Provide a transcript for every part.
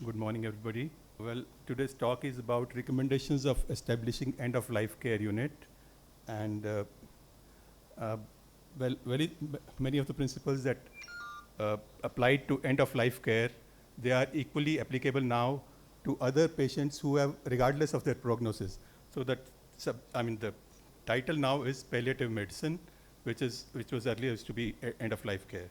Good morning, everybody. Well, today's talk is about recommendations of establishing end-of-life care unit. And uh, many of the principles that applied to end-of-life care, they are equally applicable now to other patients who have, regardless of their prognosis. So the title now is palliative medicine, which was earlier used to be end-of-life care.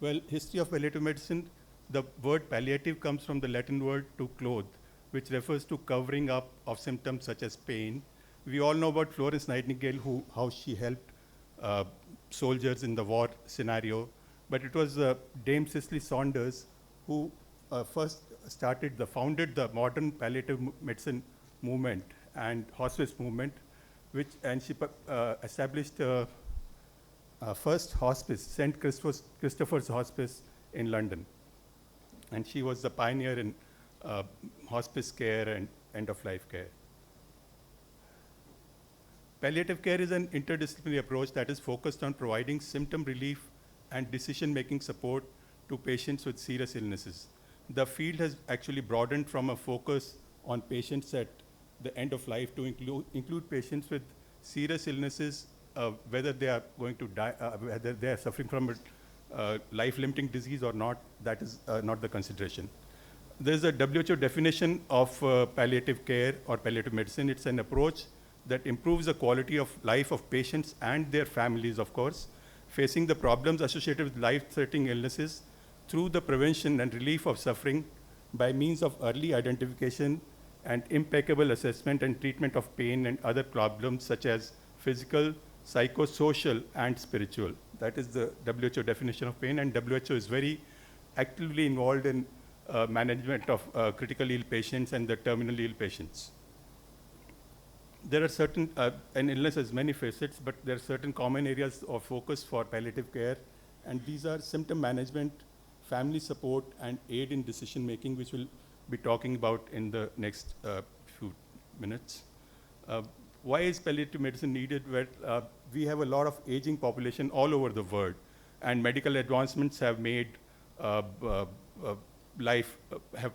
Well, history of palliative medicine, the word palliative comes from the Latin word to clothe, which refers to covering up of symptoms such as pain. We all know about Florence Nightingale, how she helped uh, soldiers in the war scenario, but it was Dame Cicely Saunders who first founded the modern palliative medicine movement and hospice movement, and she established first hospice, St. Christopher's Hospice in London. And she was the pioneer in hospice care and end-of-life care. Palliative care is an interdisciplinary approach that is focused on providing symptom relief and decision-making support to patients with serious illnesses. The field has actually broadened from a focus on patients at the end of life to include patients with serious illnesses, whether they are going to die, whether they are suffering from a life-limiting disease or not, that is not the consideration. There's a WHO definition of palliative care or palliative medicine. It's an approach that improves the quality of life of patients and their families, of course, facing the problems associated with life-threatening illnesses through the prevention and relief of suffering by means of early identification and impeccable assessment and treatment of pain and other problems such as physical, psychosocial, and spiritual. That is the WHO definition of pain, and WHO is very actively involved in management of critically ill patients and the terminally ill patients. There are certain, an illness has many facets, but there are certain common areas of focus for palliative care, and these are symptom management, family support, and aid in decision making, which we'll be talking about in the next few minutes. Why is palliative medicine needed? Well, we have a lot of aging population all over the world, and medical advancements have made have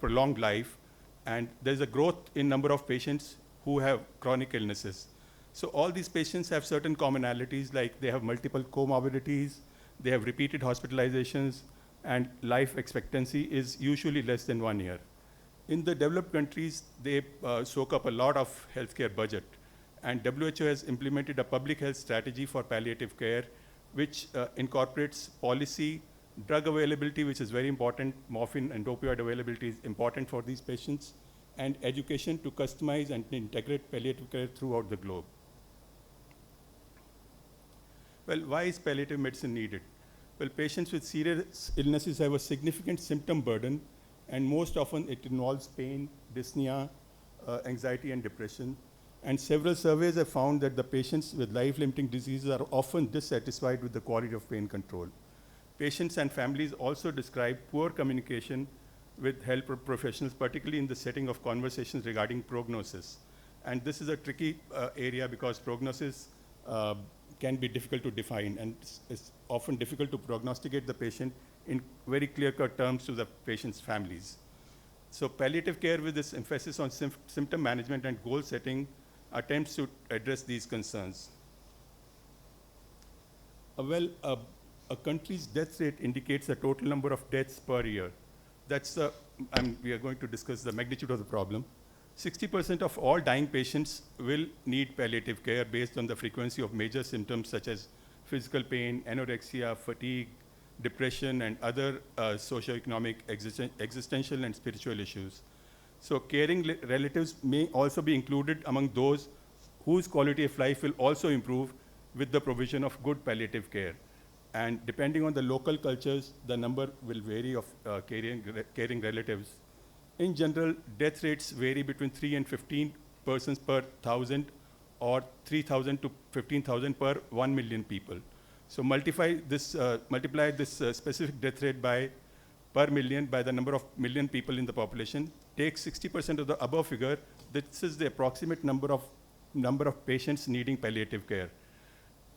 prolonged life, and there's a growth in number of patients who have chronic illnesses. So all these patients have certain commonalities, like they have multiple comorbidities, they have repeated hospitalizations, and life expectancy is usually less than 1 year. In the developed countries, they soak up a lot of healthcare budget, and WHO has implemented a public health strategy for palliative care, which incorporates policy, drug availability, which is very important, morphine and opioid availability is important for these patients, and education to customize and integrate palliative care throughout the globe. Well, why is palliative medicine needed? Well, patients with serious illnesses have a significant symptom burden, and most often it involves pain, dyspnea, anxiety, and depression. And several surveys have found that the patients with life-limiting diseases are often dissatisfied with the quality of pain control. Patients and families also describe poor communication with health professionals, particularly in the setting of conversations regarding prognosis. And this is a tricky area because prognosis can be difficult to define, and it's often difficult to prognosticate the patient in very clear-cut terms to the patient's families. So palliative care, with this emphasis on symptom management and goal setting, attempts to address these concerns. A country's death rate indicates the total number of deaths per year. We are going to discuss the magnitude of the problem. 60% of all dying patients will need palliative care based on the frequency of major symptoms such as physical pain, anorexia, fatigue, depression, and other socioeconomic, existential, and spiritual issues. So caring relatives may also be included among those whose quality of life will also improve with the provision of good palliative care. And depending on the local cultures, the number will vary of caring relatives. In general, death rates vary between 3 and 15 persons per 1,000 or 3,000 to 15,000 per 1 million people. So multiply this specific death rate per million by the number of million people in the population. Take 60% of the above figure. This is the approximate number of patients needing palliative care.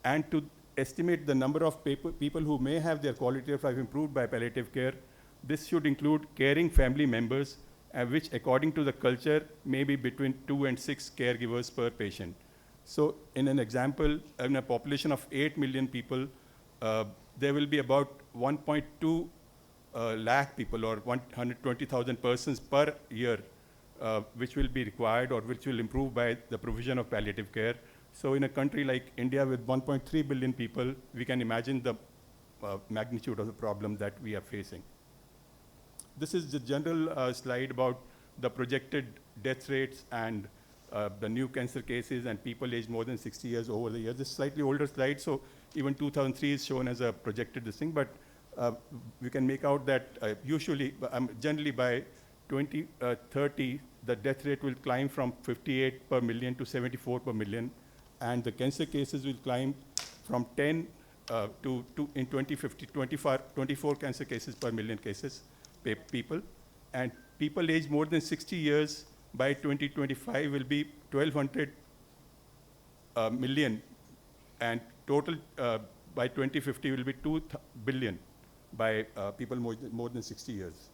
And to estimate the number of people who may have their quality of life improved by palliative care, This should include caring family members, which according to the culture may be between 2 and 6 caregivers per patient. So in an example, in a population of 8 million people, there will be about 1.2 lakh people or 120,000 persons per year which will be required or which will improve by the provision of palliative care. So in a country like India with 1.3 billion people, we can imagine the magnitude of the problem that we are facing. This is the general slide about the projected death rates and the new cancer cases and people aged more than 60 years over the years. This is slightly older slide, so even 2003 is shown as a projected this thing, but we can make out that usually, generally by 2030, the death rate will climb from 58 per million to 74 per million, and the cancer cases will climb from 10 to in 2050, 24 cancer cases per million cases, people. And people aged more than 60 years by 2025 will be 1,200 million, and total by 2050 will be 2 billion by people more than 60 years.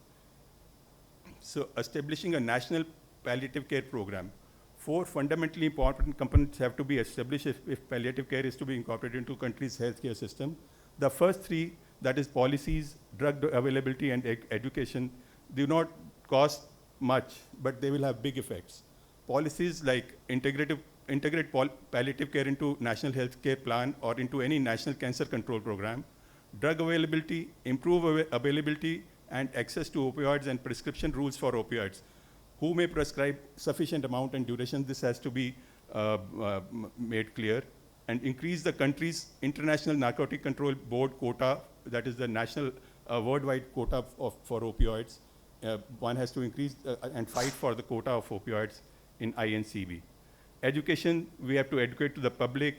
So establishing a national palliative care program. 4 fundamentally important components have to be established if palliative care is to be incorporated into country's healthcare system. The first 3, that is policies, drug availability, and education, do not cost much, but they will have big effects. Policies like integrate palliative care into national health care plan or into any national cancer control program. Drug availability, improve availability and access to opioids and prescription rules for opioids. Who may prescribe sufficient amount and duration, this has to be made clear. And increase the country's International Narcotic Control Board quota, that is the national worldwide quota for opioids. One has to increase and fight for the quota of opioids in INCB. Education, we have to educate to the public,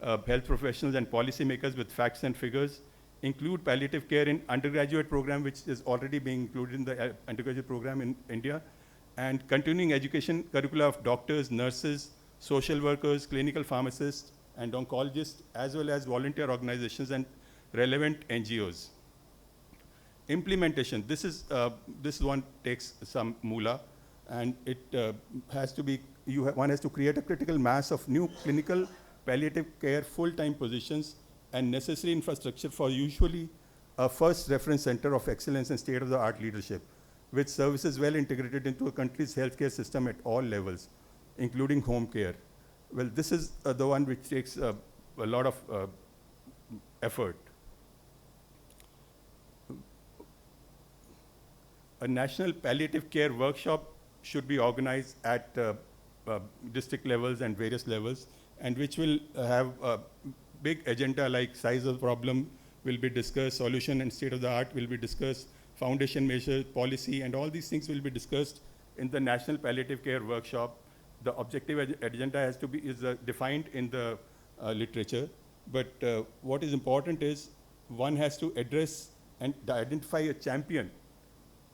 health professionals and policymakers with facts and figures. Include palliative care in undergraduate program, which is already being included in the undergraduate program in India. And continuing education curricula of doctors, nurses, social workers, clinical pharmacists, and oncologists, as well as volunteer organizations and relevant NGOs. Implementation, this one takes some moolah, and it has to be, one has to create a critical mass of new clinical palliative care full-time positions and necessary infrastructure for usually a first reference center of excellence and state-of-the-art leadership, with services well integrated into a country's healthcare system at all levels, including home care. Well, this is the one which takes a lot of effort. A national palliative care workshop should be organized at district levels and various levels, and which will have a big agenda like size of the problem will be discussed, solution and state of the art will be discussed, foundation measures, policy, and all these things will be discussed in the National Palliative Care Workshop. The objective agenda has to be defined in the literature, but what is important is one has to address and identify a champion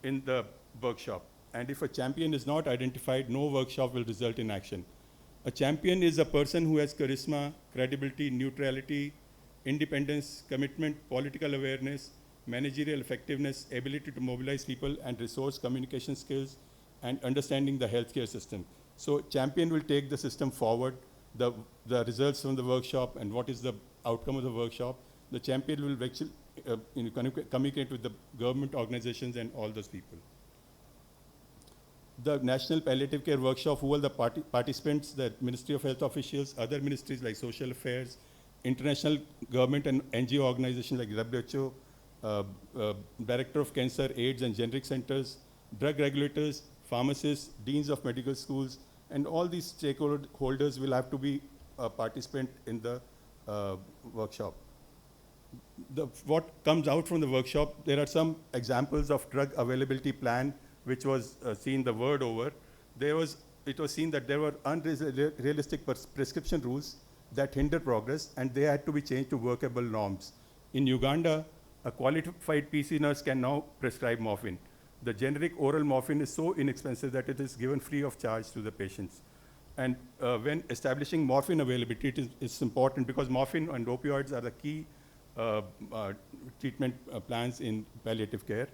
in the workshop. And if a champion is not identified, no workshop will result in action. A champion is a person who has charisma, credibility, neutrality, independence, commitment, political awareness, managerial effectiveness, ability to mobilize people, and resource communication skills, and understanding the healthcare system. So champion will take the system forward, the results from the workshop, and what is the outcome of the workshop. The champion will actually communicate with the government organizations and all those people. The National Palliative Care Workshop, who are the participants, the Ministry of Health officials, other ministries like Social Affairs, international government and NGO organizations like WHO, Director of Cancer, AIDS and Generic Centers, drug regulators, pharmacists, deans of medical schools, and all these stakeholders will have to be a participant in the workshop. What comes out from the workshop, there are some examples of drug availability plan, which was seen the word over. It was seen that there were unrealistic prescription rules that hinder progress, and they had to be changed to workable norms. In Uganda, a qualified PC nurse can now prescribe morphine. The generic oral morphine is so inexpensive that it is given free of charge to the patients. And when establishing morphine availability, it's important because morphine and opioids are the key treatment plans in palliative care.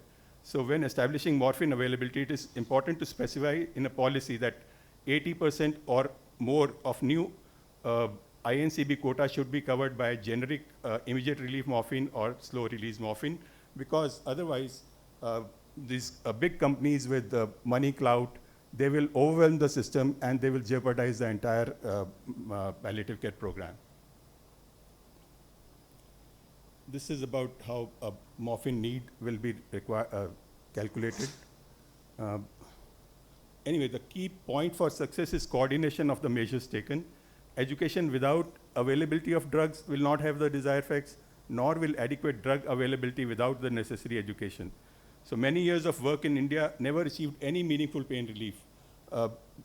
So when establishing morphine availability, it is important to specify in a policy that 80% or more of new uh, INCB quota should be covered by generic immediate relief morphine or slow release morphine, because otherwise these big companies with money clout, they will overwhelm the system and they will jeopardize the entire palliative care program. This is about how a morphine need will be calculated. Uh, anyway, the key point for success is coordination of the measures taken. Education without availability of drugs will not have the desired effects, nor will adequate drug availability without the necessary education. So many years of work in India never achieved any meaningful pain relief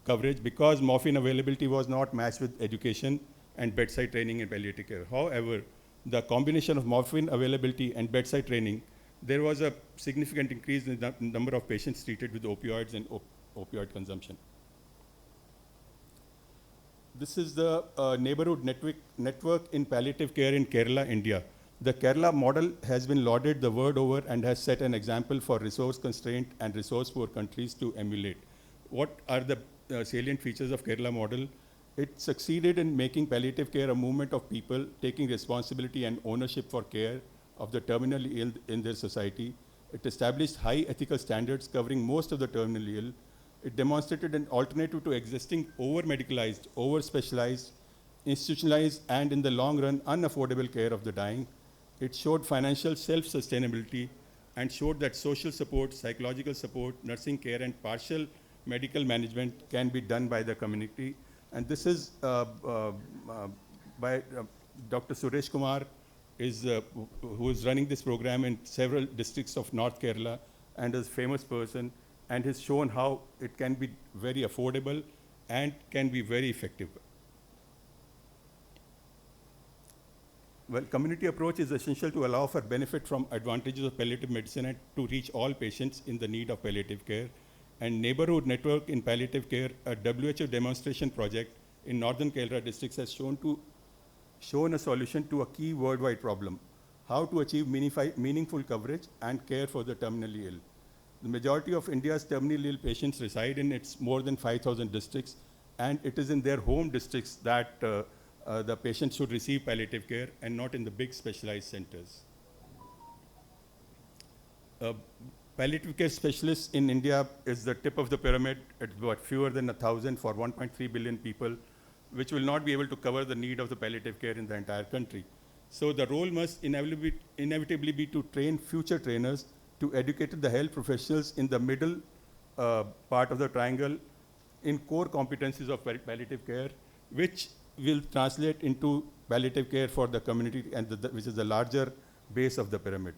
coverage because morphine availability was not matched with education and bedside training in palliative care. However, the combination of morphine availability and bedside training, there was a significant increase in the number of patients treated with opioids and opioid consumption. This is the neighborhood network in palliative care in Kerala, India. The Kerala model has been lauded the world over and has set an example for resource-constrained and resource-poor countries to emulate. What are the salient features of Kerala model? It succeeded in making palliative care a movement of people taking responsibility and ownership for care of the terminally ill in their society. It established high ethical standards covering most of the terminally ill. It demonstrated an alternative to existing over-medicalized, over-specialized, institutionalized, and in the long run, unaffordable care of the dying. It showed financial self-sustainability and showed that social support, psychological support, nursing care, and partial medical management can be done by the community. And this is by Dr. Suresh Kumar, who is running this program in several districts of North Kerala and is a famous person, and has shown how it can be very affordable and can be very effective. Well, community approach is essential to allow for benefit from advantages of palliative medicine and to reach all patients in the need of palliative care. And neighborhood network in palliative care, a WHO demonstration project in northern Kerala districts has shown a solution to a key worldwide problem: how to achieve meaningful coverage and care for the terminally ill. The majority of India's terminally ill patients reside in its more than 5,000 districts, and it is in their home districts that the patients should receive palliative care and not in the big specialized centers. Palliative care specialists in India is the tip of the pyramid. It's about fewer than 1,000 for 1.3 billion people, which will not be able to cover the need of the palliative care in the entire country. So the role must inevitably be to train future trainers, to educate the health professionals in the middle part of the triangle in core competencies of palliative care, which will translate into palliative care for the community, and which is the larger base of the pyramid.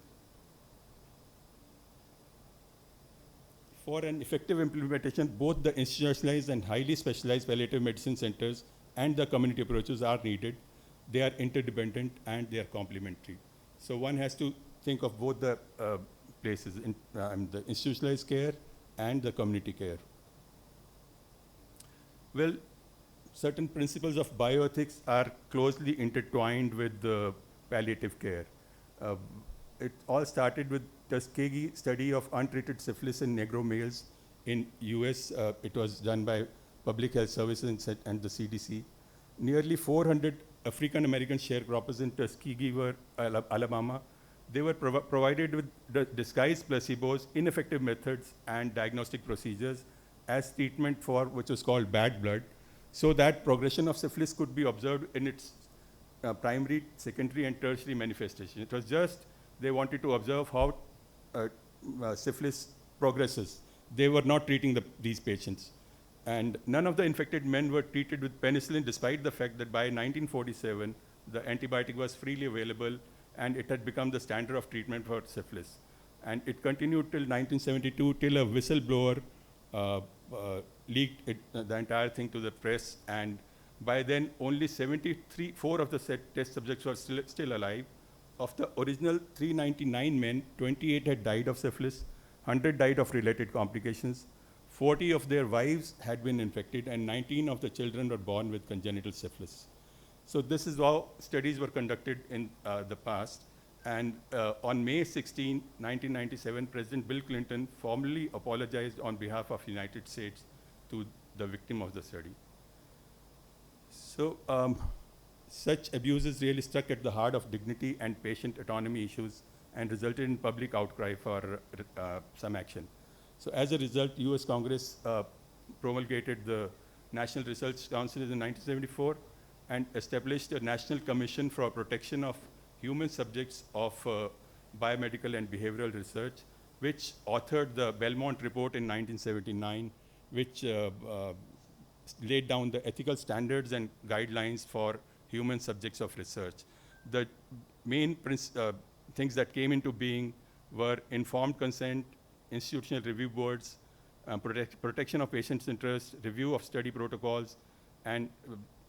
For an effective implementation, both the institutionalized and highly specialized palliative medicine centers and the community approaches are needed. They are interdependent and they are complementary. So one has to think of both the places, the institutionalized care and the community care. Well, certain principles of bioethics are closely intertwined with the palliative care. It all started with Tuskegee study of untreated syphilis in Negro males in US. It was done by Public Health Services and the CDC. Nearly 400 African American sharecroppers in Tuskegee, Alabama. They were provided with disguised placebos, ineffective methods, and diagnostic procedures as treatment for which was called bad blood, so that progression of syphilis could be observed in its primary, secondary, and tertiary manifestation. It was just they wanted to observe how syphilis progresses. They were not treating these patients. And none of the infected men were treated with penicillin, despite the fact that by 1947, the antibiotic was freely available and it had become the standard of treatment for syphilis. And it continued till 1972, till a whistleblower leaked the entire thing to the press. And by then, only 4 of the test subjects were still alive. Of the original 399 men, 28 had died of syphilis, 100 died of related complications, 40 of their wives had been infected, and 19 of the children were born with congenital syphilis. So this is how studies were conducted in the past. And on May 16, 1997, President Bill Clinton formally apologized on behalf of United States to the victim of the study. So such abuses really struck at the heart of dignity and patient autonomy issues and resulted in public outcry for some action. So as a result, US Congress promulgated the National Research Council in 1974 and established a National Commission for Protection of Human Subjects of Biomedical and Behavioral Research, which authored the Belmont Report in 1979, which laid down the ethical standards and guidelines for human subjects of research. The main things that came into being were informed consent, institutional review boards, protection of patients' interests, review of study protocols, and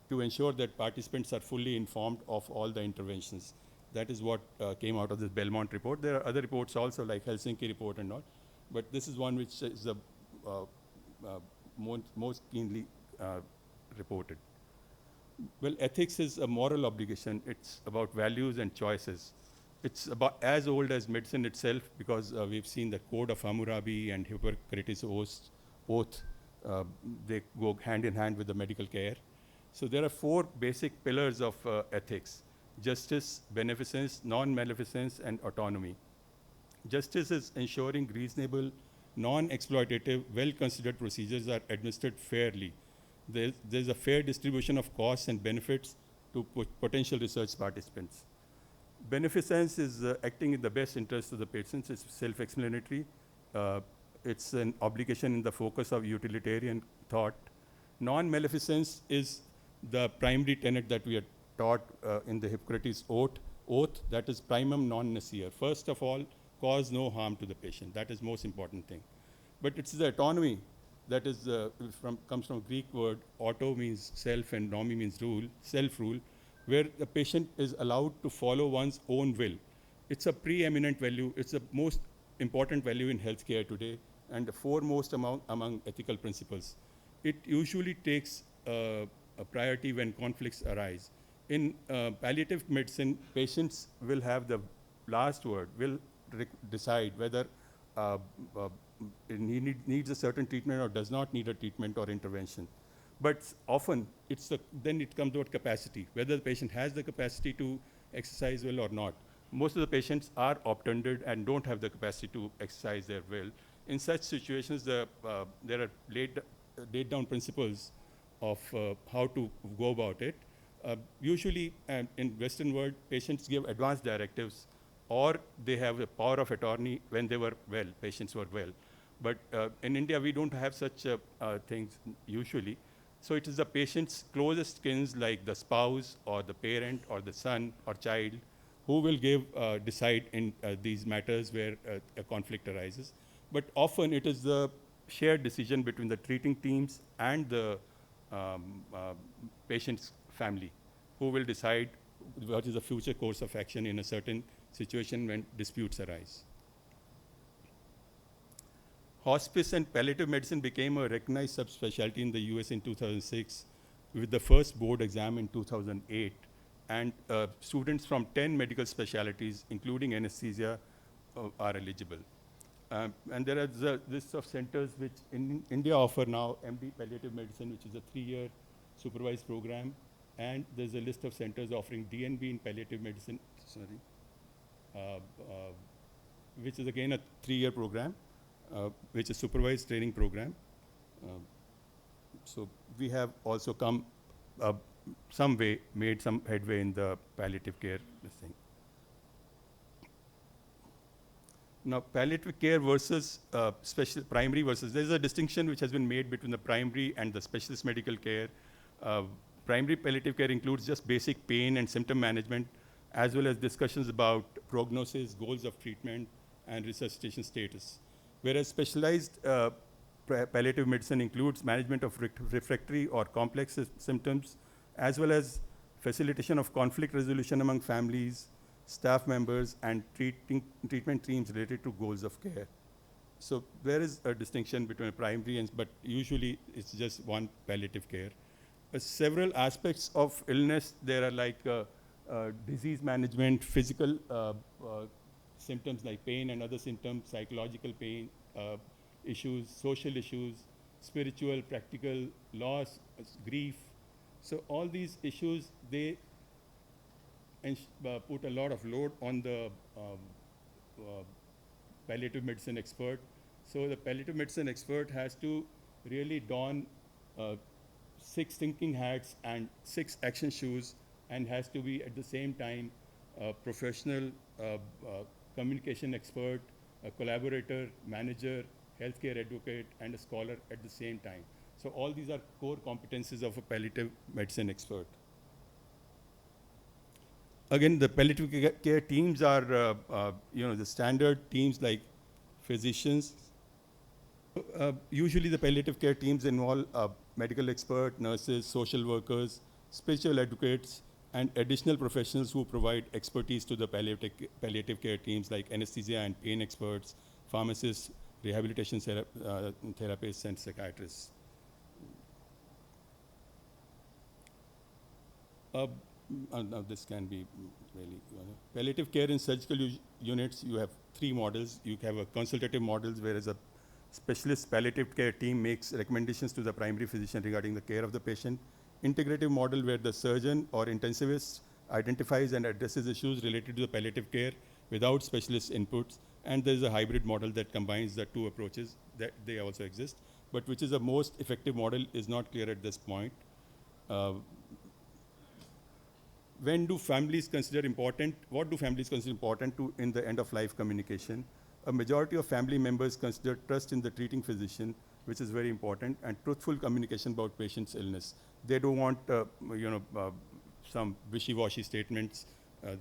to ensure that participants are fully informed of all the interventions. That is what came out of this Belmont report. There are other reports also, like Helsinki report and all, but this is one which is the most keenly reported. Well, ethics is a moral obligation. It's about values and choices. It's about as old as medicine itself, because we've seen the Code of Hammurabi and Hippocrates' oath. They go hand in hand with the medical care. So there are 4 basic pillars of ethics: justice, beneficence, non-maleficence, and autonomy. Justice is ensuring reasonable, non-exploitative, well-considered procedures are administered fairly. There's a fair distribution of costs and benefits to potential research participants. Beneficence is acting in the best interest of the patients. It's self-explanatory. It's an obligation in the focus of utilitarian thought. Non-maleficence is the primary tenet that we are taught in the Hippocrates oath, that is primum non nocere. First of all, cause no harm to the patient. That is most important thing. But it's the autonomy that is comes from Greek word. Auto means self and nomi means rule, self-rule, where the patient is allowed to follow one's own will. It's a preeminent value. It's the most important value in healthcare today, and the foremost among ethical principles. It usually takes a priority when conflicts arise. In palliative medicine, patients will have the last word, will decide whether it needs a certain treatment or does not need a treatment or intervention. But often, then it comes to capacity, whether the patient has the capacity to exercise will or not. Most of the patients are obtunded and don't have the capacity to exercise their will. In such situations, there are laid down principles of how to go about it. Usually, in Western world, patients give advance directives, or they have a power of attorney when they were well, patients were well. But in India, we don't have such things usually. So it is the patient's closest kins, like the spouse or the parent or the son or child, who will decide in these matters where a conflict arises. But often it is the shared decision between the treating teams and the patient's family who will decide what is the future course of action in a certain situation when disputes arise. Hospice and palliative medicine became a recognized subspecialty in the US in 2006 with the first board exam in 2008. And students from 10 medical specialties, including anesthesia, are eligible. And there are the list of centers which in India offer now MD palliative medicine, which is a 3-year supervised program. And there's a list of centers offering DNB in palliative medicine, which is again a 3-year program, which is supervised training program. So we have also come made some headway in the palliative care thing. Now, palliative care versus primary versus, there's a distinction which has been made between the primary and the specialist medical care. Primary palliative care includes just basic pain and symptom management, as well as discussions about prognosis, goals of treatment, and resuscitation status. Whereas specialized palliative medicine includes management of refractory or complex symptoms, as well as facilitation of conflict resolution among families, staff members, and treatment teams related to goals of care. So there is a distinction between primary but usually it's just one palliative care. Several aspects of illness, there are like disease management, physical symptoms like pain and other symptoms, psychological pain, issues, social issues, spiritual, practical, loss, grief. So all these issues, they put a lot of load on the uh, palliative medicine expert. So the palliative medicine expert has to really don uh, 6 thinking hats and 6 action shoes, and has to be at the same time a professional communication expert, a collaborator, manager, healthcare advocate, and a scholar at the same time. So all these are core competencies of a palliative medicine expert. Again, the palliative care teams are, the standard teams like physicians. Usually the palliative care teams involve medical expert, nurses, social workers, spiritual advocates, and additional professionals who provide expertise to the palliative care teams like anesthesia and pain experts, pharmacists, rehabilitation therapists, and psychiatrists. Now this can be really palliative care in surgical units. You have 3 models. You have a consultative models, whereas a specialist palliative care team makes recommendations to the primary physician regarding the care of the patient. Integrative model, where the surgeon or intensivist identifies and addresses issues related to the palliative care without specialist inputs. And there is a hybrid model that combines the 2 approaches. That they also exist, but which is the most effective model is not clear at this point. When do families consider important? What do families consider important in the end of life communication? A majority of family members consider trust in the treating physician, which is very important, and truthful communication about patient's illness. They don't want, some wishy-washy statements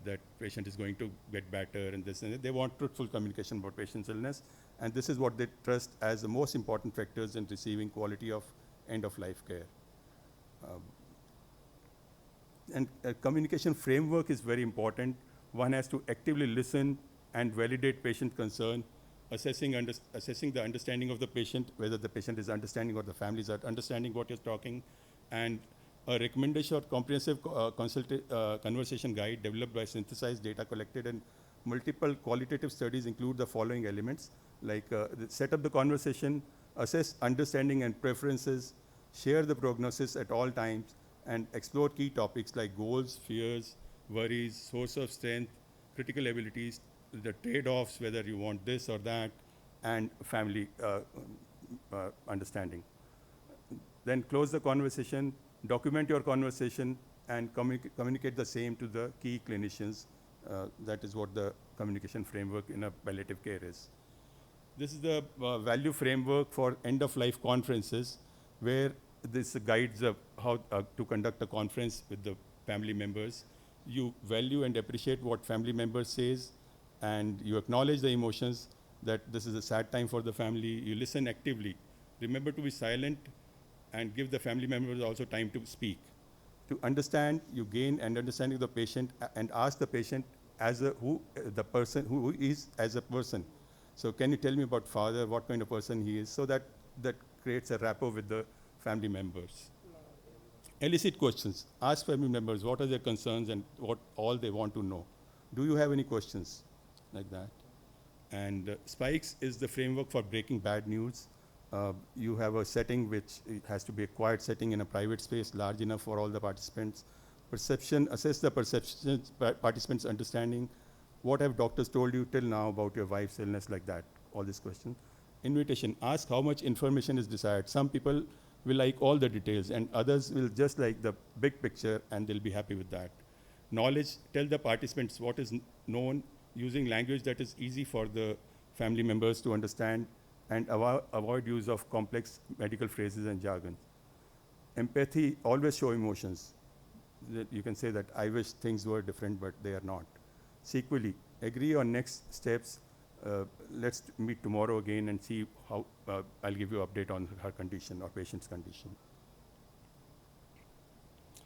that patient is going to get better and this and that. They want truthful communication about patient's illness, and this is what they trust as the most important factors in receiving quality of end-of-life care. And communication framework is very important. One has to actively listen and validate patient concern, assessing the understanding of the patient, whether the patient is understanding or the families are understanding what you're talking, and a recommendation or comprehensive conversation guide developed by synthesized data collected in multiple qualitative studies include the following elements, like set up the conversation, assess understanding and preferences, share the prognosis at all times, and explore key topics like goals, fears, worries, source of strength, critical abilities, the trade-offs, whether you want this or that, and family understanding. Then close the conversation, document your conversation, and communicate the same to the key clinicians. That is what the communication framework in a palliative care is. This is the value framework for end-of-life conferences, where this guides how to conduct a conference with the family members. You value and appreciate what family members says, and you acknowledge the emotions that this is a sad time for the family. You listen actively. Remember to be silent and give the family members also time to speak. To understand, you gain an understanding of the patient and ask the patient the person who is as a person. So can you tell me about father, what kind of person he is? So that creates a rapport with the family members. Elicit questions. Ask family members what are their concerns and what all they want to know. Do you have any questions? Like that. And Spikes is the framework for breaking bad news. You have a setting which it has to be a quiet setting in a private space, large enough for all the participants. Perception, assess the perceptions, participants' understanding. What have doctors told you till now about your wife's illness, like that, all these questions. Invitation, ask how much information is desired. Some people will like all the details, and others will just like the big picture, and they'll be happy with that. Knowledge, tell the participants what is known, using language that is easy for the family members to understand, and avoid use of complex medical phrases and jargon. Empathy, always show emotions. You can say that I wish things were different, but they are not. Sequely, agree on next steps. Let's meet tomorrow again and see how I'll give you an update on her condition or patient's condition.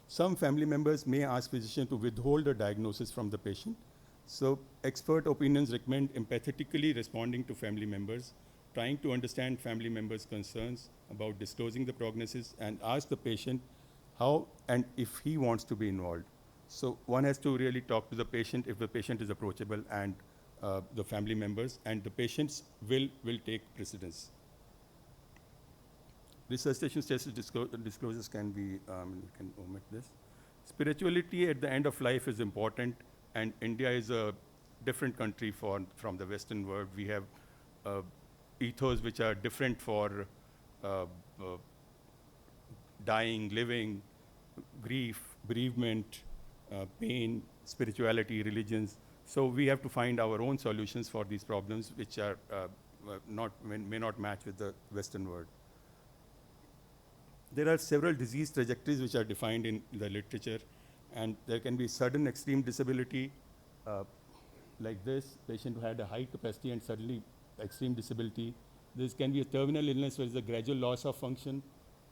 Some family members may ask physician to withhold a diagnosis from the patient. So expert opinions recommend empathetically responding to family members, trying to understand family members' concerns about disclosing the prognosis, and ask the patient how and if he wants to be involved. So one has to really talk to the patient if the patient is approachable and the family members, and the patient's will take precedence. Resuscitation status disclosures can be, you can omit this. Spirituality at the end of life is important, and India is a different country from the Western world. We have uh, ethos which are different for uh, uh, dying, living, grief, bereavement, pain, spirituality, religions. So we have to find our own solutions for these problems, which are may not match with the Western world. There are several disease trajectories which are defined in the literature, and there can be sudden extreme disability, uh, like this patient who had a high capacity and suddenly extreme disability. This can be a terminal illness where there's a gradual loss of function,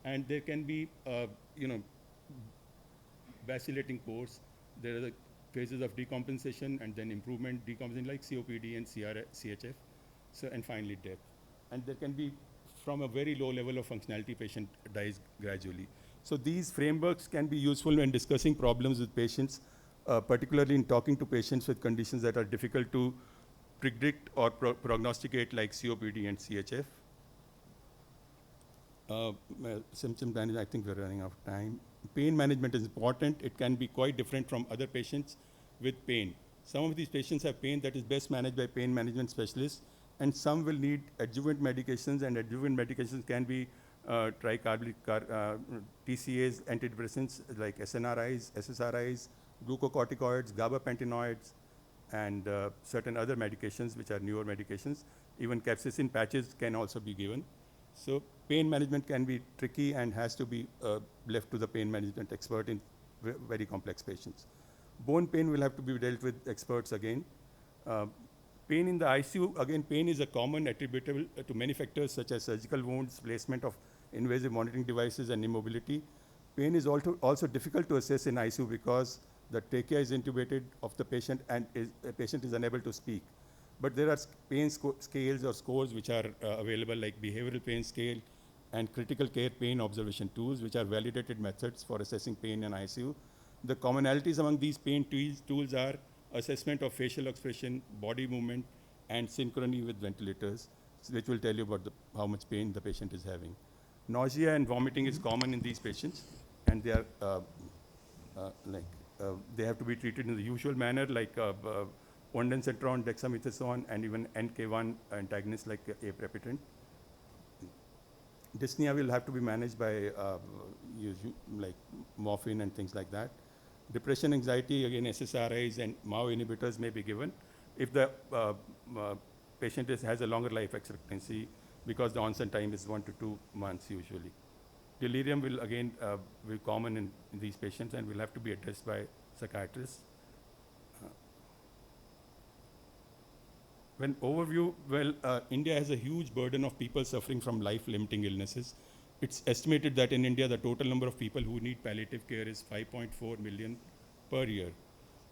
and there can be, vacillating course. There are the phases of decompensation and then improvement, decompensation like COPD and CHF, so, and finally death. And there can be, from a very low level of functionality, patient dies gradually. So these frameworks can be useful when discussing problems with patients, particularly in talking to patients with conditions that are difficult to predict or prognosticate, like COPD and CHF. Symptom management, I think we're running out of time. Pain management is important. It can be quite different from other patients with pain. Some of these patients have pain that is best managed by pain management specialists, and some will need adjuvant medications, and adjuvant medications can be TCAs, antidepressants like SNRIs, SSRIs, glucocorticoids, gabapentinoids, and certain other medications which are newer medications. Even capsaicin patches can also be given. So pain management can be tricky and has to be left to the pain management expert in very complex patients. Bone pain will have to be dealt with experts again. Pain in the ICU, again, pain is a common attributable to many factors such as surgical wounds, placement of invasive monitoring devices, and immobility. Pain is also difficult to assess in ICU because the trachea is intubated of the patient and the patient is unable to speak. But there are pain scales or scores which are available, like behavioral pain scale and critical care pain observation tools, which are validated methods for assessing pain in ICU. The commonalities among these pain tools are assessment of facial expression, body movement, and synchrony with ventilators, which will tell you about how much pain the patient is having. Nausea and vomiting is common in these patients, and they are they have to be treated in the usual manner, like ondansetron, dexamethasone, and even NK1 antagonists like aprepitant. Dyspnea will have to be managed by like morphine and things like that. Depression, anxiety, again, SSRIs and MAO inhibitors may be given if the patient has a longer life expectancy, because the onset time is 1 to 2 months usually. Delirium will again be common in these patients and will have to be addressed by psychiatrists. When overview, well, India has a huge burden of people suffering from life-limiting illnesses. It's estimated that in India, the total number of people who need palliative care is 5.4 million per year.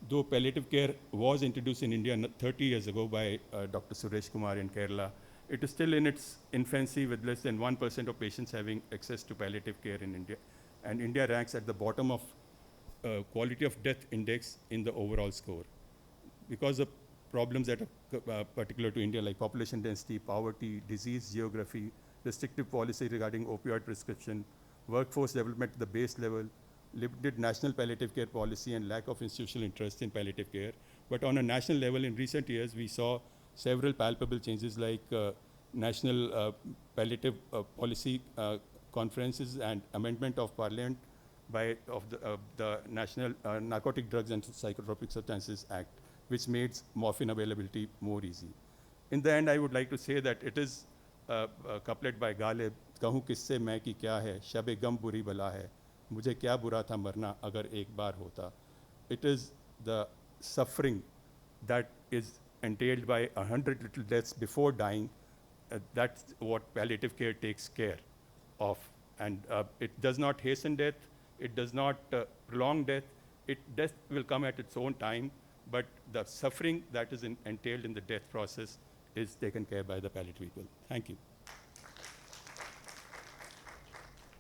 Though palliative care was introduced in India 30 years ago by Dr. Suresh Kumar in Kerala, it is still in its infancy, with less than 1% of patients having access to palliative care in India. And India ranks at the bottom of quality of death index in the overall score. Because of problems that are particular to India, like population density, poverty, disease geography, restrictive policy regarding opioid prescription, workforce development at the base level, limited national palliative care policy, and lack of institutional interest in palliative care. But on a national level, in recent years, we saw several palpable changes, like national palliative policy conferences and amendment of parliament of the National Narcotic Drugs and Psychotropic Substances Act, which made morphine availability more easy. In the end, I would like to say that it is a couplet by Ghalib, कहूँ किससे मैं कि क्या है, शब गम बुरी बला है, मुझे क्या बुरा था मरना अगर एक बार होता. It is the suffering that is entailed by 100 little deaths before dying. That's what palliative care takes care of. And it does not hasten death, it does not prolong death. Death will come at its own time, but the suffering that is entailed in the death process is taken care by the palliative people. Thank you.